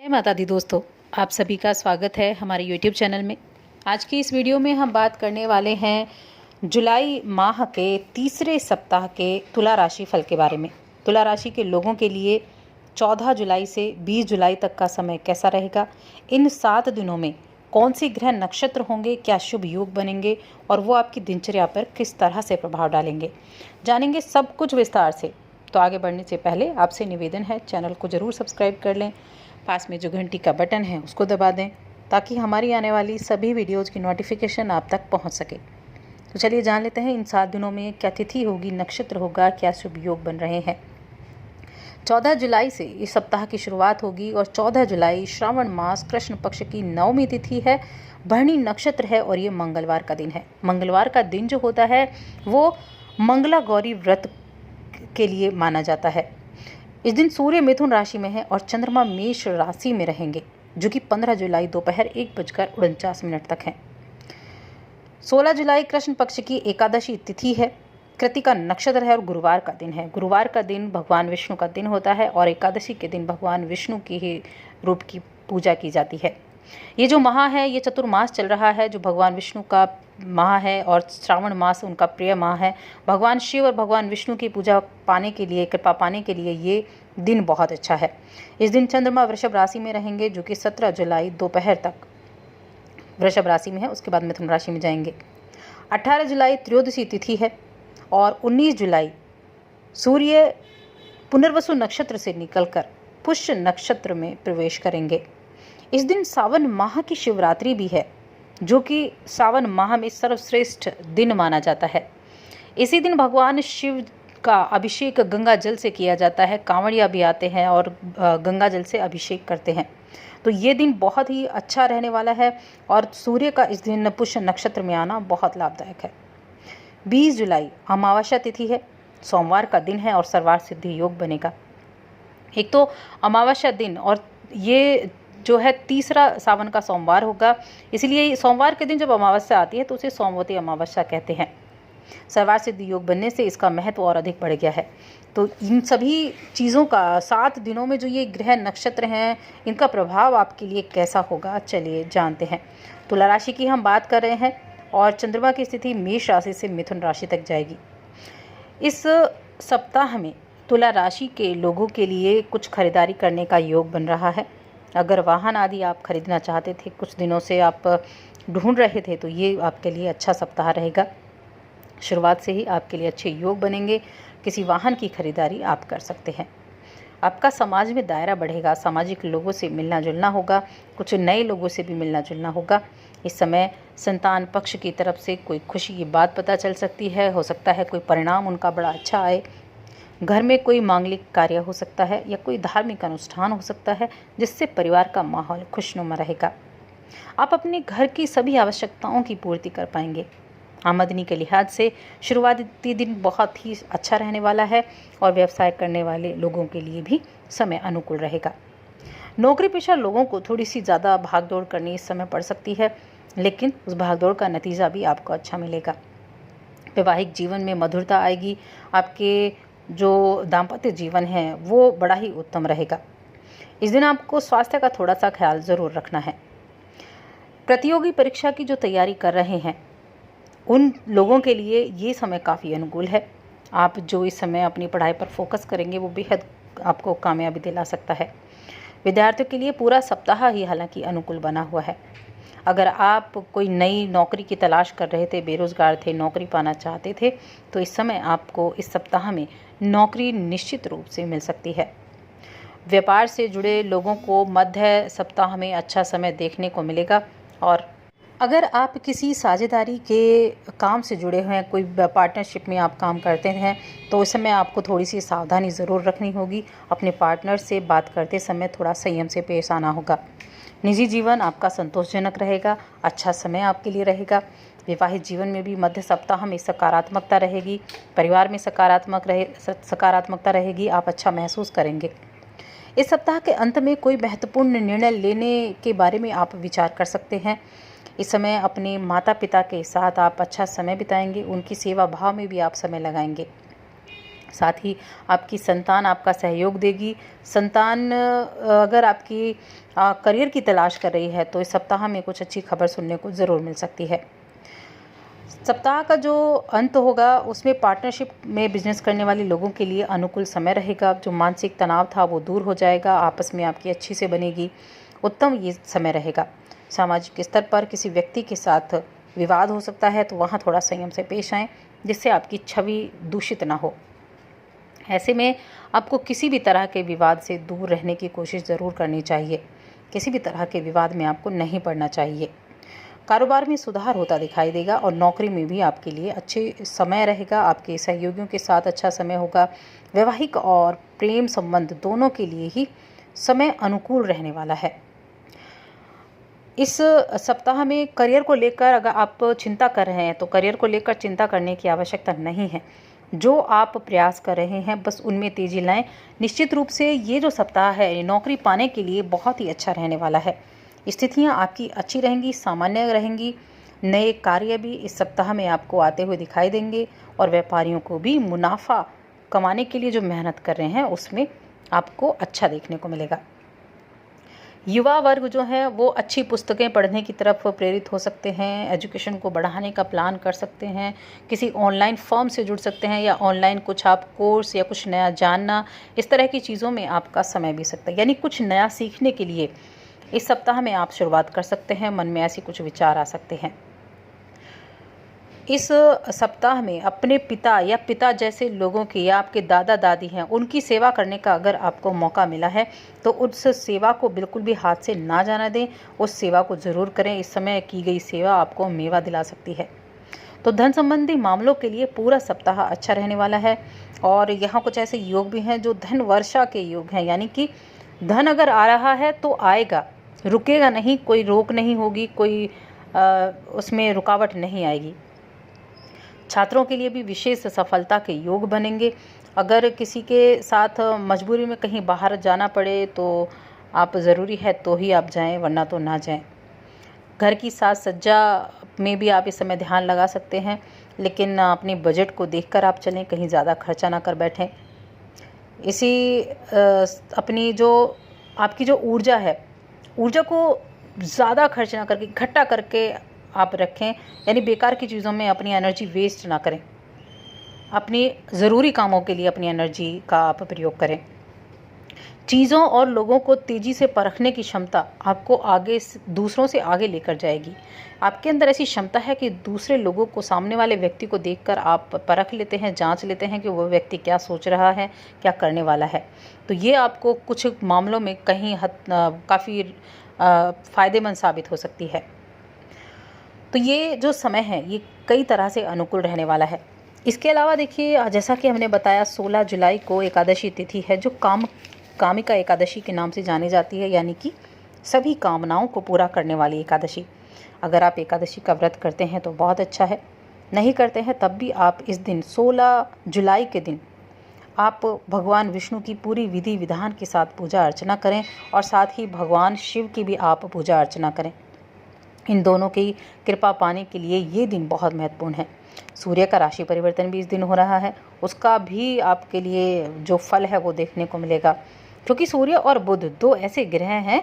जय माता दी दोस्तों, आप सभी का स्वागत है हमारे YouTube चैनल में। आज की इस वीडियो में हम बात करने वाले हैं जुलाई माह के तीसरे सप्ताह के तुला राशि फल के बारे में। तुला राशि के लोगों के लिए 14 जुलाई से 20 जुलाई तक का समय कैसा रहेगा, इन 7 दिनों में कौन सी ग्रह नक्षत्र होंगे, क्या शुभ योग बनेंगे और वो आपकी दिनचर्या पर किस तरह से प्रभाव डालेंगे, जानेंगे सब कुछ विस्तार से। तो आगे बढ़ने से पहले आपसे निवेदन है, चैनल को ज़रूर सब्सक्राइब कर लें, पास में जो घंटी का बटन है उसको दबा दें ताकि हमारी आने वाली सभी वीडियोज़ की नोटिफिकेशन आप तक पहुंच सके। तो चलिए जान लेते हैं इन 7 दिनों में क्या तिथि होगी, नक्षत्र होगा, क्या शुभ योग बन रहे हैं। 14 जुलाई से इस सप्ताह की शुरुआत होगी और 14 जुलाई श्रावण मास कृष्ण पक्ष की नवमी तिथि है, भरणी नक्षत्र है और ये मंगलवार का दिन है। मंगलवार का दिन जो होता है वो मंगला गौरी व्रत के लिए माना जाता है। इस दिन सूर्य मिथुन राशि में है और चंद्रमा मेष राशि में रहेंगे, जो कि 15 जुलाई दोपहर 1:49 तक है। 16 जुलाई कृष्ण पक्ष की एकादशी तिथि है, कृतिका नक्षत्र है और गुरुवार का दिन है। गुरुवार का दिन भगवान विष्णु का दिन होता है और एकादशी के दिन भगवान विष्णु की ही रूप की पूजा की जाती है। ये जो माह है ये चतुर्मास चल रहा है, जो भगवान विष्णु का माह है और श्रावण मास उनका प्रिय माह है। भगवान शिव और भगवान विष्णु की पूजा पाने के लिए, कृपा पाने के लिए ये दिन बहुत अच्छा है। इस दिन चंद्रमा वृषभ राशि में रहेंगे, जो कि 17 जुलाई दोपहर तक वृषभ राशि में है, उसके बाद मिथुन राशि में जाएंगे। 18 जुलाई त्रयोदशी तिथि है और 19 जुलाई सूर्य पुनर्वसु नक्षत्र से निकलकर पुष्य नक्षत्र में प्रवेश करेंगे। इस दिन सावन माह की शिवरात्रि भी है, जो कि सावन माह में सर्वश्रेष्ठ दिन माना जाता है। इसी दिन भगवान शिव का अभिषेक गंगा जल से किया जाता है। कांवड़िया भी आते हैं और गंगा जल से अभिषेक करते हैं। तो ये दिन बहुत ही अच्छा रहने वाला है और सूर्य का इस दिन पुष्य नक्षत्र में आना बहुत लाभदायक है। 20 जुलाई अमावस्या तिथि है, सोमवार का दिन है और सर्वार्थ सिद्धि योग बनेगा। एक तो अमावस्या दिन और ये जो है तीसरा सावन का सोमवार होगा, इसलिए सोमवार के दिन जब अमावस्या आती है तो उसे सोमवती अमावस्या कहते हैं। सर्वार्थ सिद्धि योग बनने से इसका महत्व और अधिक बढ़ गया है। तो इन सभी चीज़ों का 7 दिनों में जो ये ग्रह नक्षत्र हैं इनका प्रभाव आपके लिए कैसा होगा, चलिए जानते हैं। तुला राशि की हम बात कर रहे हैं और चंद्रमा की स्थिति मेष राशि से मिथुन राशि तक जाएगी। इस सप्ताह में तुला राशि के लोगों के लिए कुछ खरीदारी करने का योग बन रहा है। अगर वाहन आदि आप खरीदना चाहते थे, कुछ दिनों से आप ढूंढ रहे थे, तो ये आपके लिए अच्छा सप्ताह रहेगा। शुरुआत से ही आपके लिए अच्छे योग बनेंगे, किसी वाहन की खरीदारी आप कर सकते हैं। आपका समाज में दायरा बढ़ेगा, सामाजिक लोगों से मिलना जुलना होगा, कुछ नए लोगों से भी मिलना जुलना होगा। इस समय संतान पक्ष की तरफ से कोई खुशी की बात पता चल सकती है, हो सकता है कोई परिणाम उनका बड़ा अच्छा आए। घर में कोई मांगलिक कार्य हो सकता है या कोई धार्मिक अनुष्ठान हो सकता है, जिससे परिवार का माहौल खुशनुमा रहेगा। आप अपने घर की सभी आवश्यकताओं की पूर्ति कर पाएंगे। आमदनी के लिहाज से शुरुआती दिन बहुत ही अच्छा रहने वाला है और व्यवसाय करने वाले लोगों के लिए भी समय अनुकूल रहेगा। नौकरी पेशा लोगों को थोड़ी सी ज़्यादा भागदौड़ करनी इस समय पड़ सकती है, लेकिन उस भागदौड़ का नतीजा भी आपको अच्छा मिलेगा। वैवाहिक जीवन में मधुरता आएगी, आपके जो दाम्पत्य जीवन है वो बड़ा ही उत्तम रहेगा। इस दिन आपको स्वास्थ्य का थोड़ा सा ख्याल ज़रूर रखना है। प्रतियोगी परीक्षा की जो तैयारी कर रहे हैं उन लोगों के लिए ये समय काफ़ी अनुकूल है। आप जो इस समय अपनी पढ़ाई पर फोकस करेंगे वो बेहद आपको कामयाबी दिला सकता है। विद्यार्थियों के लिए पूरा सप्ताह ही हालांकि अनुकूल बना हुआ है। अगर आप कोई नई नौकरी की तलाश कर रहे थे, बेरोज़गार थे, नौकरी पाना चाहते थे, तो इस समय आपको इस सप्ताह में नौकरी निश्चित रूप से मिल सकती है। व्यापार से जुड़े लोगों को मध्य सप्ताह में अच्छा समय देखने को मिलेगा। और अगर आप किसी साझेदारी के काम से जुड़े हुए हैं, कोई पार्टनरशिप में आप काम करते हैं, तो उस समय आपको थोड़ी सी सावधानी ज़रूर रखनी होगी। अपने पार्टनर से बात करते समय थोड़ा संयम से पेश आना होगा। निजी जीवन आपका संतोषजनक रहेगा, अच्छा समय आपके लिए रहेगा। विवाहित जीवन में भी मध्य सप्ताह में सकारात्मकता रहेगी, परिवार में सकारात्मकता रहेगी, आप अच्छा महसूस करेंगे। इस सप्ताह के अंत में कोई महत्वपूर्ण निर्णय लेने के बारे में आप विचार कर सकते हैं। इस समय अपने माता पिता के साथ आप अच्छा समय बिताएंगे, उनकी सेवा भाव में भी आप समय लगाएंगे। साथ ही आपकी संतान आपका सहयोग देगी। संतान अगर आपकी करियर की तलाश कर रही है तो इस सप्ताह में कुछ अच्छी खबर सुनने को ज़रूर मिल सकती है। सप्ताह का जो अंत होगा उसमें पार्टनरशिप में बिजनेस करने वाले लोगों के लिए अनुकूल समय रहेगा। जो मानसिक तनाव था वो दूर हो जाएगा, आपस में आपकी अच्छी से बनेगी, उत्तम ये समय रहेगा। सामाजिक स्तर पर किसी व्यक्ति के साथ विवाद हो सकता है तो वहाँ थोड़ा संयम से पेश आएँ, जिससे आपकी छवि दूषित ना हो। ऐसे में आपको किसी भी तरह के विवाद से दूर रहने की कोशिश ज़रूर करनी चाहिए। किसी भी तरह के विवाद में आपको नहीं पड़ना चाहिए। कारोबार में सुधार होता दिखाई देगा और नौकरी में भी आपके लिए अच्छे समय रहेगा। आपके सहयोगियों के साथ अच्छा समय होगा। वैवाहिक और प्रेम संबंध दोनों के लिए ही समय अनुकूल रहने वाला है। इस सप्ताह में करियर को लेकर अगर आप चिंता कर रहे हैं तो करियर को लेकर चिंता करने की आवश्यकता नहीं है। जो आप प्रयास कर रहे हैं बस उनमें तेज़ी लाएं। निश्चित रूप से ये जो सप्ताह है नौकरी पाने के लिए बहुत ही अच्छा रहने वाला है। स्थितियां आपकी अच्छी रहेंगी, सामान्य रहेंगी। नए कार्य भी इस सप्ताह में आपको आते हुए दिखाई देंगे और व्यापारियों को भी मुनाफा कमाने के लिए जो मेहनत कर रहे हैं उसमें आपको अच्छा देखने को मिलेगा। युवा वर्ग जो है वो अच्छी पुस्तकें पढ़ने की तरफ प्रेरित हो सकते हैं, एजुकेशन को बढ़ाने का प्लान कर सकते हैं, किसी ऑनलाइन फर्म से जुड़ सकते हैं या ऑनलाइन कुछ आप कोर्स या कुछ नया जानना, इस तरह की चीज़ों में आपका समय बीत सकता है। यानी कुछ नया सीखने के लिए इस सप्ताह में आप शुरुआत कर सकते हैं। मन में ऐसी कुछ विचार आ सकते हैं। इस सप्ताह में अपने पिता या पिता जैसे लोगों की या आपके दादा दादी हैं उनकी सेवा करने का अगर आपको मौका मिला है तो उस सेवा को बिल्कुल भी हाथ से ना जाना दें, उस सेवा को ज़रूर करें। इस समय की गई सेवा आपको मेवा दिला सकती है। तो धन संबंधी मामलों के लिए पूरा सप्ताह अच्छा रहने वाला है और यहाँ कुछ ऐसे योग भी हैं जो धन वर्षा के योग हैं, यानी कि धन अगर आ रहा है तो आएगा, रुकेगा नहीं, कोई रोक नहीं होगी, कोई उसमें रुकावट नहीं आएगी। छात्रों के लिए भी विशेष सफलता के योग बनेंगे। अगर किसी के साथ मजबूरी में कहीं बाहर जाना पड़े तो आप ज़रूरी है तो ही आप जाएं, वरना तो ना जाएं। घर की साज सज्जा में भी आप इस समय ध्यान लगा सकते हैं, लेकिन अपने बजट को देखकर आप चलें, कहीं ज़्यादा खर्चा ना कर बैठें। इसी अपनी जो आपकी जो ऊर्जा है, ऊर्जा को ज़्यादा खर्च ना करके इकट्ठा करके आप रखें, यानी बेकार की चीज़ों में अपनी एनर्जी वेस्ट ना करें। अपनी ज़रूरी कामों के लिए अपनी एनर्जी का आप प्रयोग करें। चीज़ों और लोगों को तेज़ी से परखने की क्षमता आपको आगे दूसरों से आगे लेकर जाएगी। आपके अंदर ऐसी क्षमता है कि दूसरे लोगों को, सामने वाले व्यक्ति को देखकर आप परख लेते हैं, जांच लेते हैं कि वो व्यक्ति क्या सोच रहा है, क्या करने वाला है। तो ये आपको कुछ मामलों में कहीं काफ़ी फ़ायदेमंद साबित हो सकती है। तो ये जो समय है ये कई तरह से अनुकूल रहने वाला है। इसके अलावा देखिए, जैसा कि हमने बताया 16 जुलाई को एकादशी तिथि है जो कामिका एकादशी के नाम से जानी जाती है, यानी कि सभी कामनाओं को पूरा करने वाली एकादशी। अगर आप एकादशी का व्रत करते हैं तो बहुत अच्छा है, नहीं करते हैं तब भी आप इस दिन 16 जुलाई के दिन आप भगवान विष्णु की पूरी विधि विधान के साथ पूजा अर्चना करें और साथ ही भगवान शिव की भी आप पूजा अर्चना करें। इन दोनों की कृपा पाने के लिए ये दिन बहुत महत्वपूर्ण है। सूर्य का राशि परिवर्तन भी इस दिन हो रहा है, उसका भी आपके लिए जो फल है वो देखने को मिलेगा, क्योंकि सूर्य और बुध दो ऐसे ग्रह हैं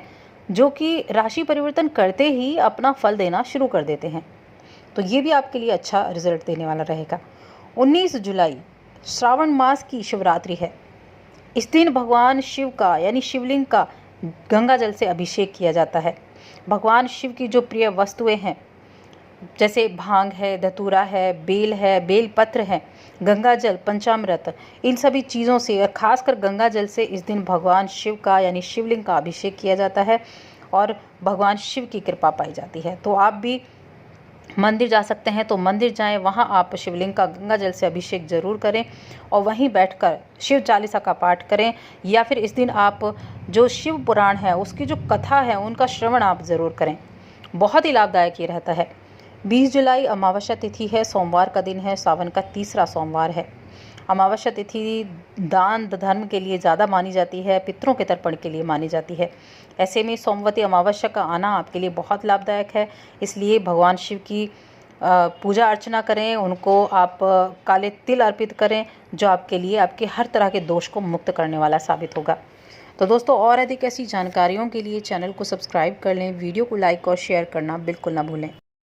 जो कि राशि परिवर्तन करते ही अपना फल देना शुरू कर देते हैं। तो ये भी आपके लिए अच्छा रिजल्ट देने वाला रहेगा। 19 जुलाई श्रावण मास की शिवरात्रि है। इस दिन भगवान शिव का यानी शिवलिंग का गंगा जल से अभिषेक किया जाता है। भगवान शिव की जो प्रिय वस्तुएं हैं जैसे भांग है, धतूरा है, बेल पत्र है, गंगा जल, पंचामृत, इन सभी चीज़ों से और ख़ासकर गंगा जल से इस दिन भगवान शिव का यानी शिवलिंग का अभिषेक किया जाता है और भगवान शिव की कृपा पाई जाती है। तो आप भी मंदिर जा सकते हैं तो मंदिर जाएं, वहां आप शिवलिंग का गंगा जल से अभिषेक जरूर करें और वहीं बैठकर शिव चालीसा का पाठ करें, या फिर इस दिन आप जो शिव पुराण है उसकी जो कथा है उनका श्रवण आप ज़रूर करें। बहुत ही लाभदायक ये रहता है। 20 जुलाई अमावस्या तिथि है, सोमवार का दिन है, सावन का तीसरा सोमवार है। अमावस्या तिथि दान धर्म के लिए ज़्यादा मानी जाती है, पितरों के तर्पण के लिए मानी जाती है। ऐसे में सोमवती अमावस्या का आना आपके लिए बहुत लाभदायक है, इसलिए भगवान शिव की पूजा अर्चना करें, उनको आप काले तिल अर्पित करें, जो आपके लिए आपके हर तरह के दोष को मुक्त करने वाला साबित होगा। तो दोस्तों, और अधिक ऐसी जानकारियों के लिए चैनल को सब्सक्राइब कर लें, वीडियो को लाइक और शेयर करना बिल्कुल ना भूलें।